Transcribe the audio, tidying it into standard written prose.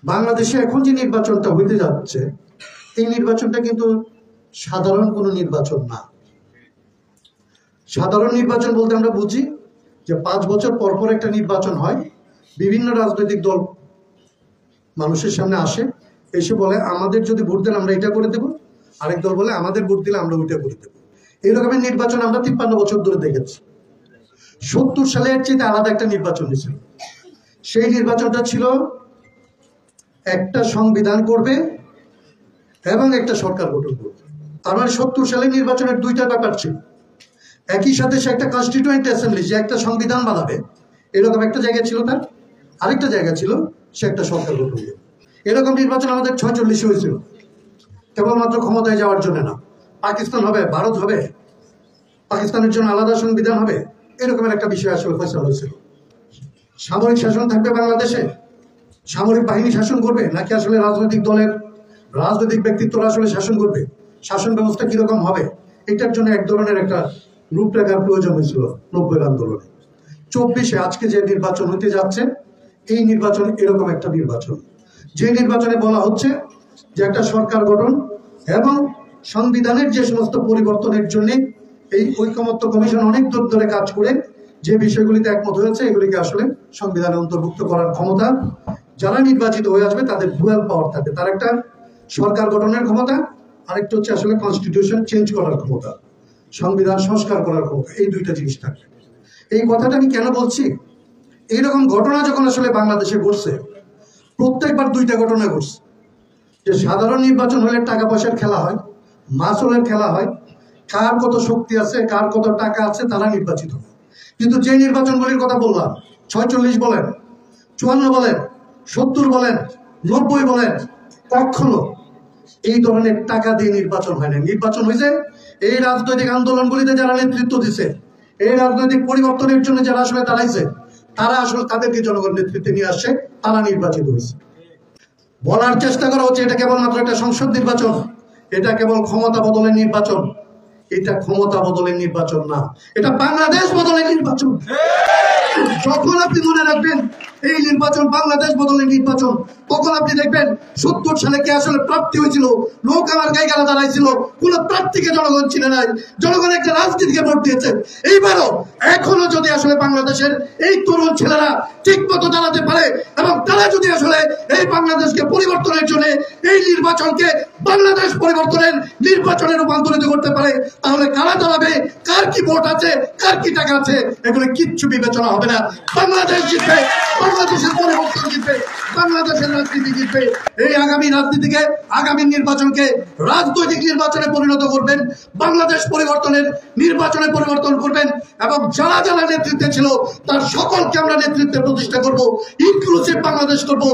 বাংলাদেশে এখন যে নির্বাচনটা হইতে যাচ্ছে এই নির্বাচনটা কিন্তু সাধারণ কোনো নির্বাচন না। সাধারণ নির্বাচন বলতে আমরা বুঝি যে 5 বছর পর পর একটা নির্বাচন হয়, বিভিন্ন রাজনৈতিক দল মানুষের সামনে আসে, এসে বলে আমাদের যদি ভোট দেন আমরা এটা করে দেব, আরেক দল বলে আমাদের ভোট দিলে আমরা ওইটা করে দেব। এই রকমের নির্বাচন আমরা 53 বছর ধরে দেখেছি। 70 সালের চেয়ে আলাদা একটা নির্বাচন হয়েছিল। সেই নির্বাচনটা ছিল একটা সংবিধান করবে এবং একটা সরকার গঠন করবে। আমার 70 সালের নির্বাচনের দুইটা ব্যাপার ছিল। একই সাথে সে একটা কনস্টিটিউয়েন্ট অ্যাসেম্বলি, যে একটা সংবিধান বানাবে, এরকম একটা জায়গা ছিল তার। আরেকটা জায়গা ছিল সে একটা সরকার গঠন করবে। এরকম নির্বাচন আমাদের 46 হয়েছিল, কেবলমাত্র ক্ষমতায় যাওয়ার জন্য না। পাকিস্তান হবে, ভারত হবে, পাকিস্তানের জন্য আলাদা সংবিধান হবে, এরকমের একটা বিষয় আসলে ফয়সালা হয়েছিল। সামরিক শাসন থাকবে বাংলাদেশে, সামরিক বাহিনী শাসন করবে, নাকি আসলে রাজনৈতিক দলের রাজনৈতিক ব্যক্তিত্বরা আসলে শাসন করবে, শাসন ব্যবস্থা কিরকম হবে, এটার জন্য এক ধরনের একটা রূপরেখার প্রয়োজন হয়েছিল 90-এর আন্দোলনে। 24-এ আজকে যে নির্বাচন হতে যাচ্ছে, এই নির্বাচন এরকম একটা নির্বাচন, যে নির্বাচনে বলা হচ্ছে যে একটা সরকার গঠন এবং সংবিধানের যে সমস্ত পরিবর্তনের জন্য এই ঐকমত্য কমিশন অনেক দূর ধরে কাজ করে যে বিষয়গুলিতে একমত হয়েছে, এগুলিকে আসলে সংবিধানে অন্তর্ভুক্ত করার ক্ষমতা যারা নির্বাচিত হয়ে আসবে তাদের ডুয়াল পাওয়ার থাকে। তার একটা সরকার গঠনের ক্ষমতা, আরেকটা হচ্ছে আসলে কনস্টিটিউশন চেঞ্জ করার ক্ষমতা, সংবিধান সংস্কার করার ক্ষমতা। এই দুইটা জিনিস থাকবে। এই কথাটা আমি কেন বলছি, এইরকম ঘটনা যখন আসলে বাংলাদেশে ঘটছে, প্রত্যেকবার দুইটা ঘটনা ঘটছে। যে সাধারণ নির্বাচন হলে টাকা পয়সার খেলা হয়, মাসুলের খেলা হয়, কার কত শক্তি আছে, কার কত টাকা আছে, তারা নির্বাচিত হয়। কিন্তু যে নির্বাচনগুলির কথা বললাম, 46 বলেন, 54 বলেন, 70 বলেন, 90 বলেন, কখনো এই ধরনের টাকা দিয়ে নির্বাচন হয় না। নির্বাচন হয়েছে এই রাজনৈতিক আন্দোলনগুলিতে যারা নেতৃত্ব দিচ্ছে, এই রাজনৈতিক পরিবর্তনের জন্য যারা আসলে দাঁড়াইছে, তারা আসলে তাদেরকে জনগণ নেতৃত্বে নিয়ে আসছে, তারা নির্বাচিত হয়েছে। বলার চেষ্টা করা হচ্ছে এটা কেবলমাত্র একটা সংসদ নির্বাচন, এটা কেবল ক্ষমতা বদলের নির্বাচন। এটা ক্ষমতা বদলের নির্বাচন না, এটা বাংলাদেশ বদলের নির্বাচন। যখন আপনি মনে রাখবেন এই নির্বাচন বাংলাদেশ বদলের নির্বাচন, তখন আপনি দেখবেন 70 সালে কে আসলে প্রার্থী হয়েছিল, লোক আমার গায়ে গালা দাঁড়াইছিল, কোন প্রার্থীকে জনগণ চিনে নাই, জনগণ একটা রাজনীতিকে ভোট দিয়েছে। এইবারও এখনো যদি আসলে বাংলাদেশের এই তরুণ ছেলেরা ঠিক মতো দাঁড়াতে পারে এবং তারা যদি আসলে এই বাংলাদেশকে পরিবর্তনের জন্য এই নির্বাচনকে বাংলাদেশ পরিবর্তনের নির্বাচনে রূপান্তরিত করতে পারে, তাহলে কারা দাঁড়াবে, কার কি ভোট আছে, কার কি টাকা আছে, এগুলো কিচ্ছু বিবেচনা হবে না। বাংলাদেশ জিতবে, বাংলাদেশের পরিবর্তন জিতবে, বাংলাদেশের রাজনীতি জিতবে। এই আগামী রাজনীতিকে, আগামী নির্বাচনকে রাজনৈতিক নির্বাচনে পরিণত করবেন, বাংলাদেশ পরিবর্তনের নির্বাচনে পরিবর্তন করবেন এবং যারা যারা নেতৃত্বে ছিল তার সকলকে আমরা নেতৃত্বে প্রতিষ্ঠা করব, ইনক্লুসিভ বাংলাদেশ করব।